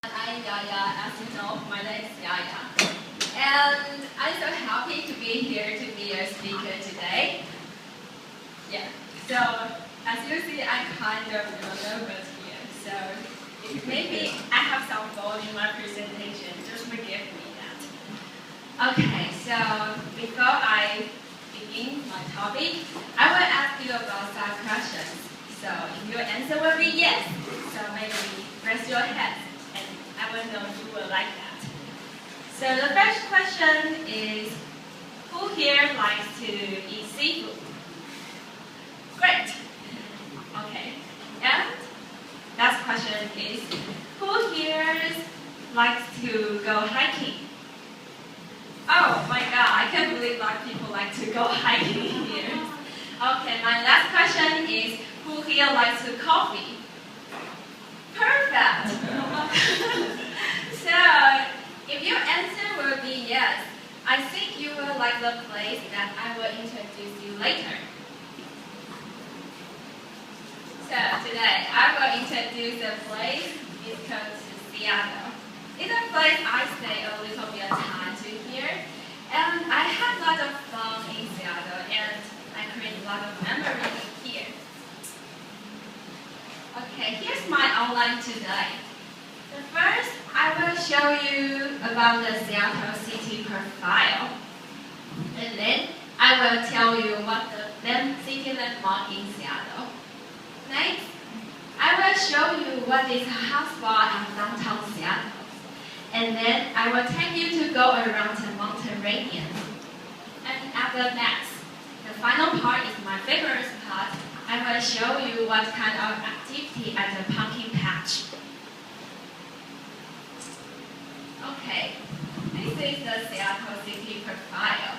iEnglish, as you know, my name is Yaya. And I'm so happy to be here to be a speaker today. Yeah, so as you see, I'm kind of nervous here. So maybe I have some goal in my presentation. Just forgive me that. Okay, so before I begin my topic, I will ask you about some questions. So if your answer will be yes, so maybe raise your hand, and I will know you will like that. So the first question is, who here likes to eat seafood? Great. Okay. And last question is, who here likes to go hiking? Oh my God, I can't believe a lot of people like to go hiking here. Okay, my last question is, who here likes to coffee? Perfect! So, if your answer will be yes, I think you will like the place that I will introduce you later. So, today I will introduce a place. It's called Seattle. It's a place I stay a little bit of time to here. And I had a lot of fun in Seattle, and I create a lot of memories here. Okay, here's my outline today. The first, I will show you about the Seattle city profile. And then, I will tell you what the city landmark in Seattle. Next, I will show you what is a hotspot in downtown Seattle. And then, I will take you to go around the mountain range. And after that, the final part is my favorite part. I will show you what kind of activity at the pumpkin patch. Okay, this is the Seattle city profile.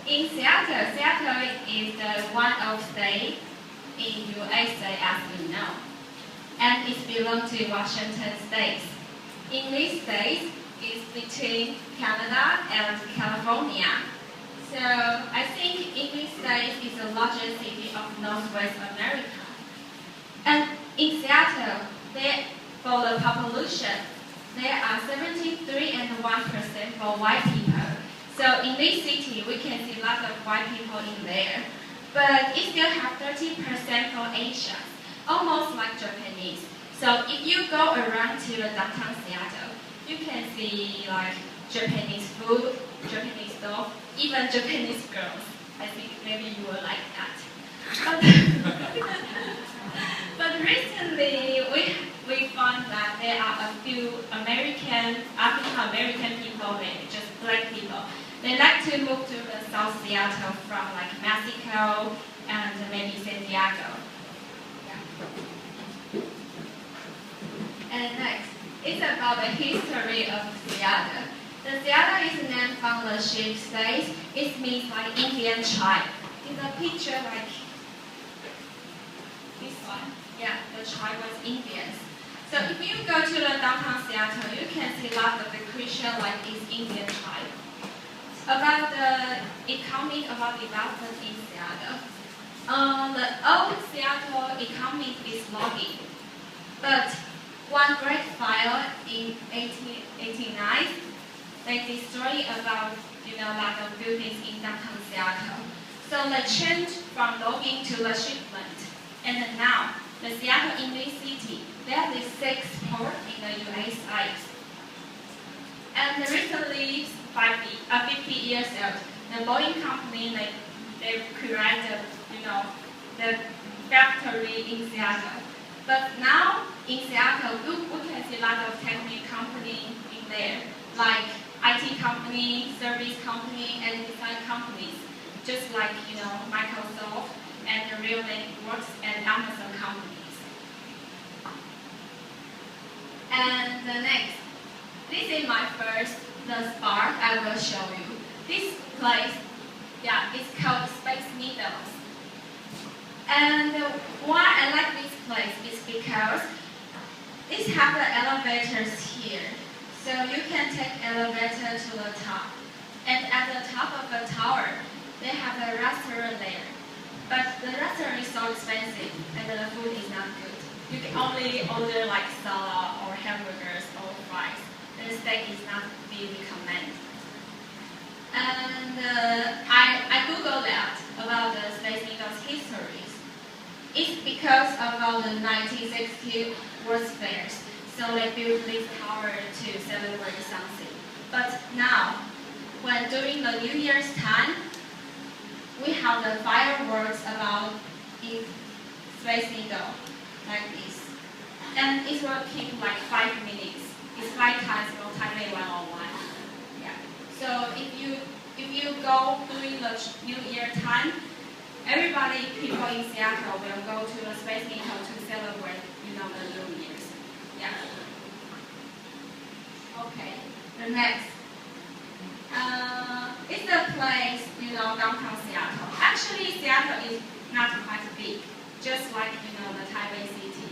In Seattle, Seattle is the one of state in USA, as you know, and it belongs to Washington state. In this state, it's between Canada and California. So I think English state is the largest city of Northwest America. And in Seattle, for the population, there are 73.1% for white people. So in this city, we can see lots of white people in there. But it still have 30% for Asians, almost like Japanese. So if you go around to the downtown Seattle, you can see like Japanese food, Japanese stuff, even Japanese girls. I think maybe you will like that. But recently, we found that there are a few African-American people, maybe just black people. They like to move to the South Seattle from like Mexico and maybe San Diego. Yeah. And next, it's about the history of Seattle. The Seattle is named from the sheep state. It means like Indian tribe. In the picture, like this one, yeah, the tribe was Indians. So if you go to the downtown Seattle, you can see lots of the creature like this Indian tribe. About the economy, about development in Seattle. The old Seattle economy is logging, but one great fire in 1889, they destroyed about lot of buildings in downtown Seattle. So they changed from logging to the shipment. And then now, the Seattle English City, there is 6 ports in the USA. And recently, 50 years old, the Boeing company, they created, the factory in Seattle. But now, in Seattle, we can see a lot of technical companies in there, like IT company, service company, and design companies, just like, Microsoft and the Real Networks and Amazon companies. And the next, this is my the spark I will show you. This place, yeah, it's called Space Needles. And why I like this place is because it has the elevators here. So you can take elevator to the top. And at the top of the tower, they have a restaurant there. But the restaurant is so expensive and the food is not good. You can only order like salad or hamburgers or fries. mistake is not be recommended. And I Googled that about the Space Needle's histories. It's because about the 1960 World's Fairs, so they built this tower to celebrate something. But now, when during the New Year's time, we have the fireworks about in Space Needle, like this. And it will keep like 5 minutes. It's 5 times from Taipei 101. Yeah. So if you go during the New Year time, people in Seattle will go to the Space Needle to celebrate, the New Year's. Yeah. Okay. The next. It's a place, downtown Seattle. Actually, Seattle is not quite big, just like, the Taipei city.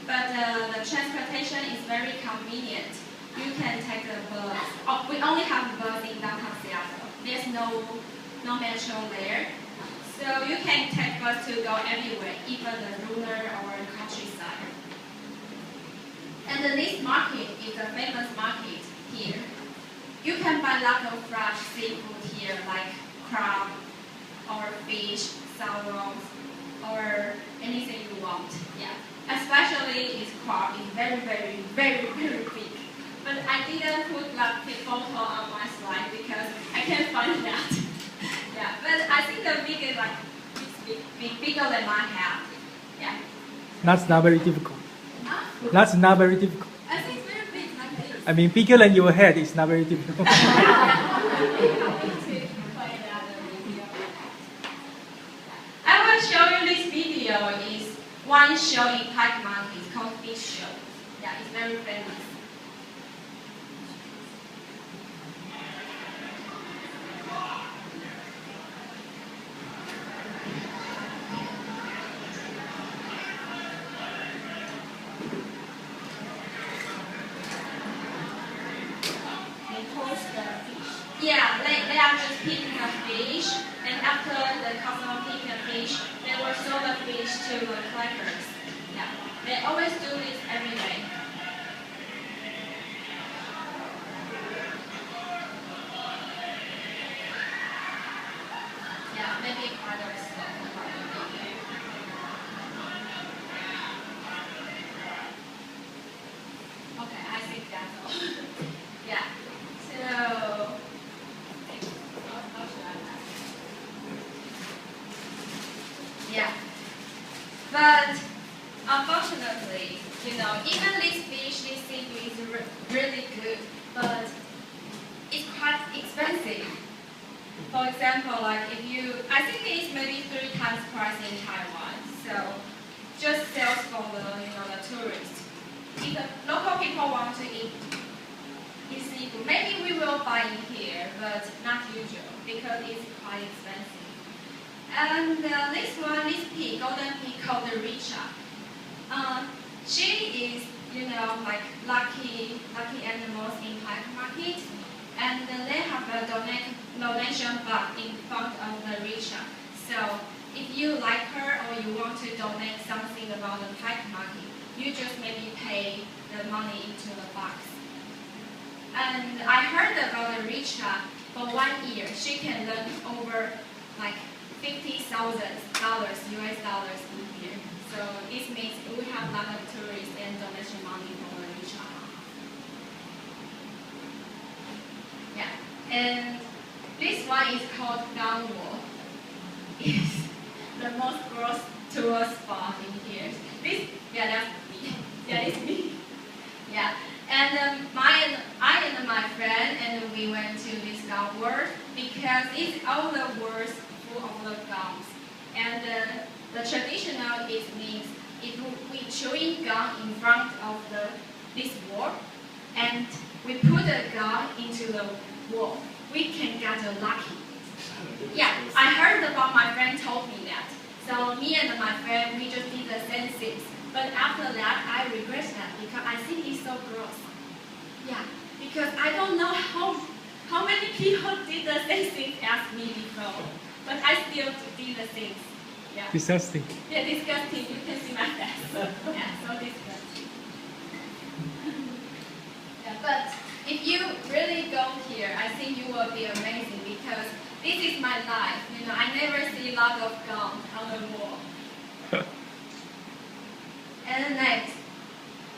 But the transportation is very convenient. You can take the bus. Oh, we only have a bus in downtown Seattle. There's no metro there. So you can take bus to go everywhere, even the rural or countryside. And this market is a famous market here. You can buy lots of fresh seafood here, like crab, or fish, salmon, or anything you want. Yeah. Especially its crab is very, very, very, very big. But I didn't put that photo on my slide because I can't find that. Yeah. But I think the big is like bigger than my head. Yeah. That's not very difficult. Huh? That's not very difficult. I think it's very big like this. I mean, bigger than your head is not very difficult. I will show you this video. Is one show in Park Monkey. It's called Beach Show. Yeah, it's very famous. Yeah, they are just picking a fish, and after the customer pick the fish, they will sell the fish to the collectors. Yeah, they always do this every day. Yeah, maybe part of slow. Okay, I think that's all. Yeah, so. Yeah, but unfortunately, even this fish, this seafood is really good, but it's quite expensive. For example, like I think it's maybe 3 times price in Taiwan. So just sales for the tourists. If the local people want to eat seafood, maybe we will buy it here, but not usual because it's quite expensive. And this pig, golden pig called the Richa. She is, like lucky animals in Park Market, and they have a donation box in front of the Richa. So if you like her or you want to donate something about the Park Market, you just maybe pay the money into the box. And I heard about the Richa. For 1 year, she can earn over like $50,000 US dollars in here. So this means we have a lot of tourists and donation money for the Richa. Yeah, and this one is called Downwall. It's the most gross tourist spot in here. That's me. Yeah, it's me. Yeah, and I and my friend and we went to this Downwall because it's all the words of the gums, and the traditional means if we chewing gum in front of this wall, and we put the gum into the wall, we can get lucky. Yeah, I heard about my friend told me that. So me and my friend we just did the same things, but after that I regret that because I think it's so gross. Yeah, because I don't know how many people did the same thing as me before. But I still do the things. Yeah. Disgusting. Yeah, disgusting. You can see my face. Yeah, so disgusting. Yeah, but if you really go here, I think you will be amazing because this is my life. You know, I never see a lot of gum on the wall. And next,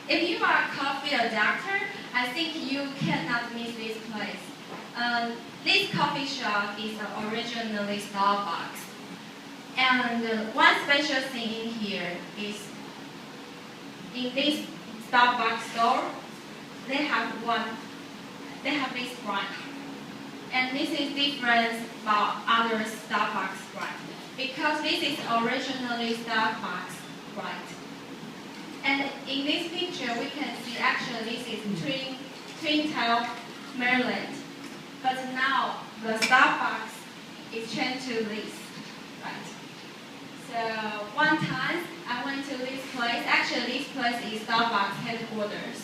if you are a coffee adapter, I think you cannot miss this place. This coffee shop is originally Starbucks. And one special thing in here is, in this Starbucks store, they have this brand. And this is different from other Starbucks brand because this is originally Starbucks brand. And in this picture, we can see actually this is Twin Tail, Maryland. But now the Starbucks is changed to this, right? So one time I went to this place. Actually, this place is Starbucks headquarters.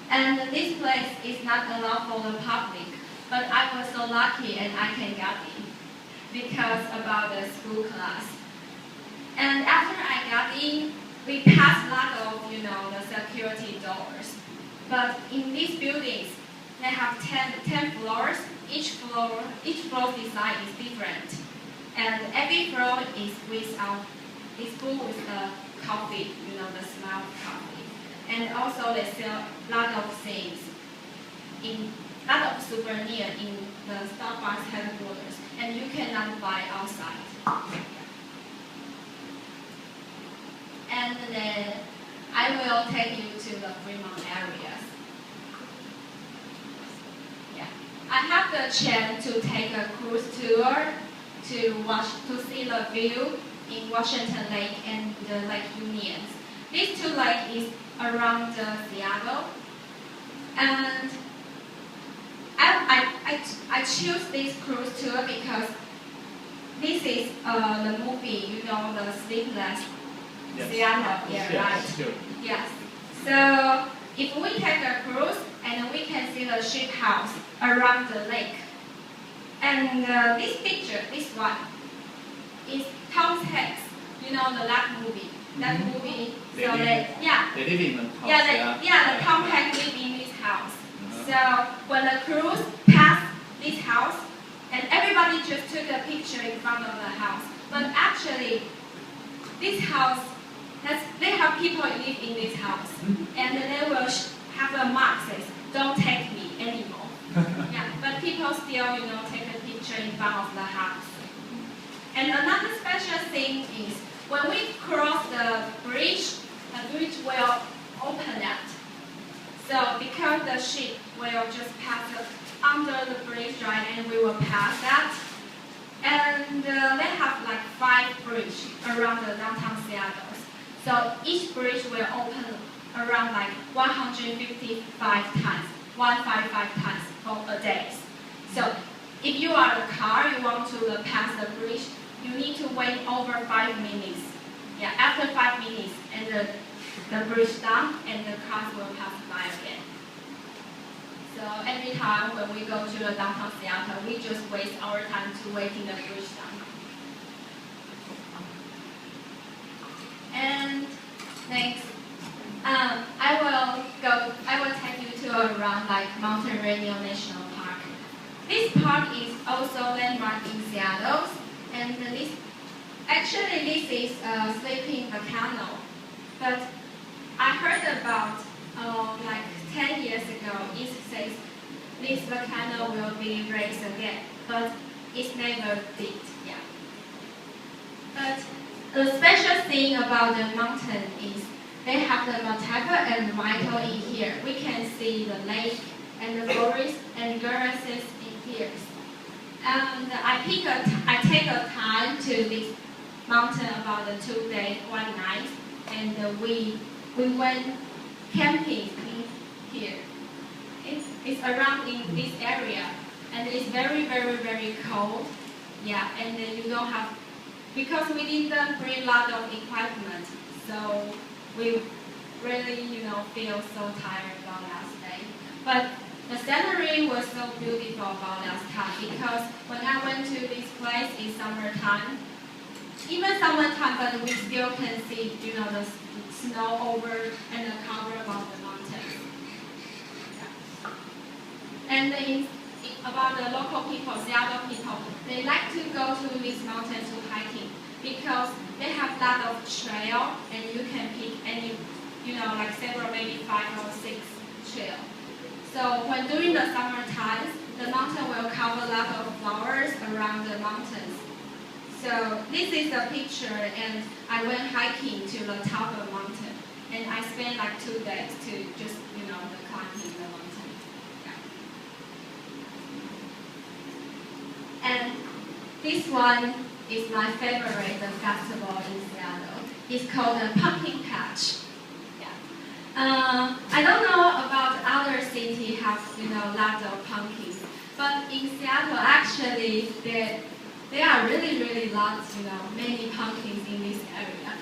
And this place is not allowed for the public. But I was so lucky and I can get in because about the school class. And after I got in, we passed a lot of, the security doors. But in these buildings, they have 10 floors. Each floor design is different. And every floor is full with the coffee, the smell of coffee. And also they sell a lot of things, a lot of souvenirs in the Starbucks headquarters. And you cannot buy outside. And then I will take you to the Fremont areas. Yeah, I have the chance to take a cruise tour to see the view in Washington Lake and the Lake Union. These two lakes is around Seattle, and I choose this cruise tour because this is the movie, the Sleepless. Yes. Seattle, yeah, yes, right. Sure. Yes. So if we take a cruise and we can see the ship house around the lake. And this picture, this one, is Tom Hanks. The last movie. That movie. They So live in the house. The Tom Hanks live in this house. So when the cruise passed this house, and everybody just took a picture in front of the house. But actually, this house, they have people live in this house, and they will have a mark says, "Don't take me anymore." Yeah, but people still, take a picture in front of the house. And another special thing is when we cross the bridge will open up. So because the ship will just pass under the bridge, right, and we will pass that. And they have like 5 bridges around the downtown Seattle. So each bridge will open around like 155 times, 155 times for a day. So if you are in a car, you want to pass the bridge, you need to wait over 5 minutes. Yeah, after 5 minutes, and the bridge done, and the cars will pass by again. So every time when we go to the downtown Seattle, we just waste our time to waiting the bridge down. And next, I will take you to around like Mountain Rainier National Park. This park is also landmark in Seattle, and this is a sleeping volcano. But I heard about like 10 years ago, it says this volcano will be raised again, but it never did. Yeah. But the special thing about the mountain is they have the Mataba and Vital in here. We can see the lake and the forest and grasses in here. And I take a time to this mountain about 2 days, 1 night, and we went camping in here. It's around in this area, and it's very, very, very cold. Yeah, and then you don't have, because we didn't bring a lot of equipment, so we really, feel so tired about last day. But the scenery was so beautiful about last time, because when I went to this place in summertime, even summertime, but we still can see, the snow over and the cover of the mountains. Yeah. And about the local people, Seattle people, they like to go to this mountain to hiking because they have a lot of trail and you can pick any, like several, maybe 5 or 6 trail. So when during the summer times, the mountain will cover a lot of flowers around the mountains. So this is the picture, and I went hiking to the top of the mountain, and I spent like 2 days to just, the climbing the mountain. Yeah. And this one is my favorite, the festival in Seattle. It's called the Pumpkin Patch. I don't know about other cities have, lots of pumpkins, but in Seattle, actually, there are really lots, many pumpkins in this area.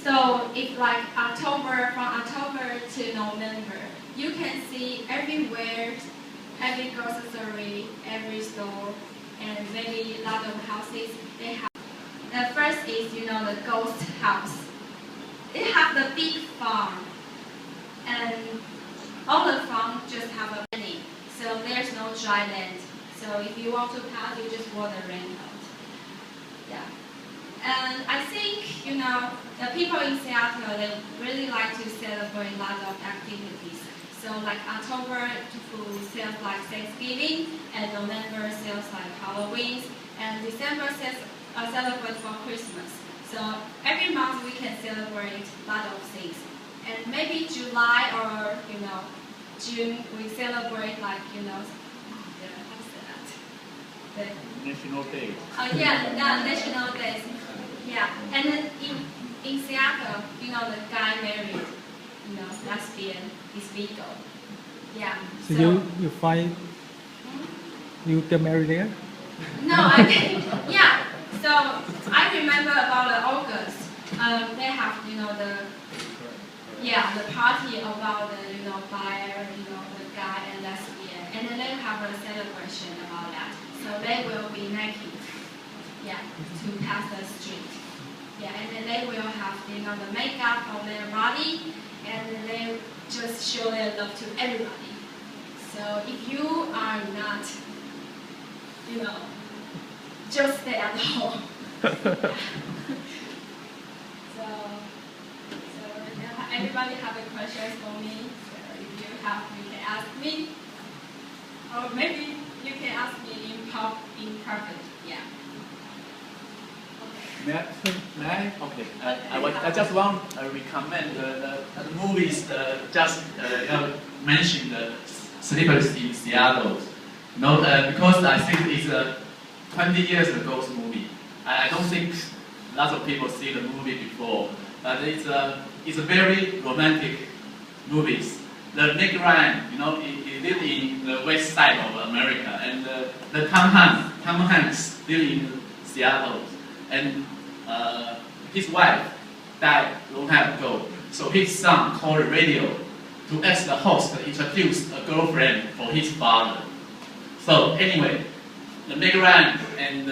So it's like from October to November, you can see everywhere, every grocery, every store, and maybe a lot of houses, they have. The first is, the ghost house. They have the big farm, and all the farm just have a rain, so there's no dry land. So if you want to pass, you just want the rain out. Yeah. And I think, the people in Seattle, they really like to celebrate a lot of activities. So like October to sales like Thanksgiving, and November sales like Halloween, and December celebrate for Christmas. So every month we can celebrate a lot of things. And maybe July or, June, we celebrate like, what's that? National Day. National Days. Yeah. And then in Seattle, the guy married, lesbian is legal. Yeah. So you find you get married there? No, yeah. So I remember about August. They have, the party about the, fire, the guy and lesbian, and then they have a celebration about that. So they will be naked, to pass the street. Yeah, and then they will have, the makeup on their body, and then they just show their love to everybody. So if you are not, just stay at home. So everybody have a question for me. So if you have, you can ask me, or maybe you can ask me in private. Yeah. May I? Okay. I just want to recommend the movies. Just mention the Sleepers in Seattle. Because I think it's a 20 years ago's movie. I don't think lots of people see the movie before, but it's a very romantic movie. The Nick Ryan, he lived in the west side of America, and the Tom Hanks lived in Seattle, and his wife died long time ago. So his son called the radio to ask the host to introduce a girlfriend for his father. So anyway, the Meg Ryan and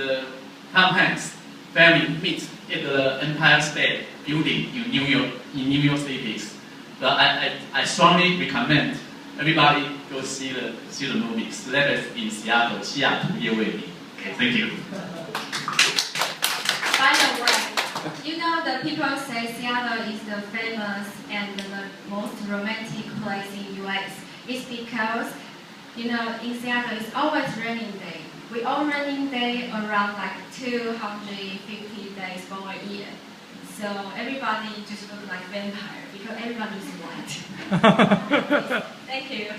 Tom Hanks family meet at the Empire State Building in New York City. So I strongly recommend everybody go see the movie Sleepers in Seattle. 西雅图夜未眠. Thank you. By the way, the people say Seattle is the famous and the most romantic place in US. It's because, in Seattle it's always raining day. We all raining day around like 250 days for a year. So everybody just look like vampire because everybody is white. Thank you.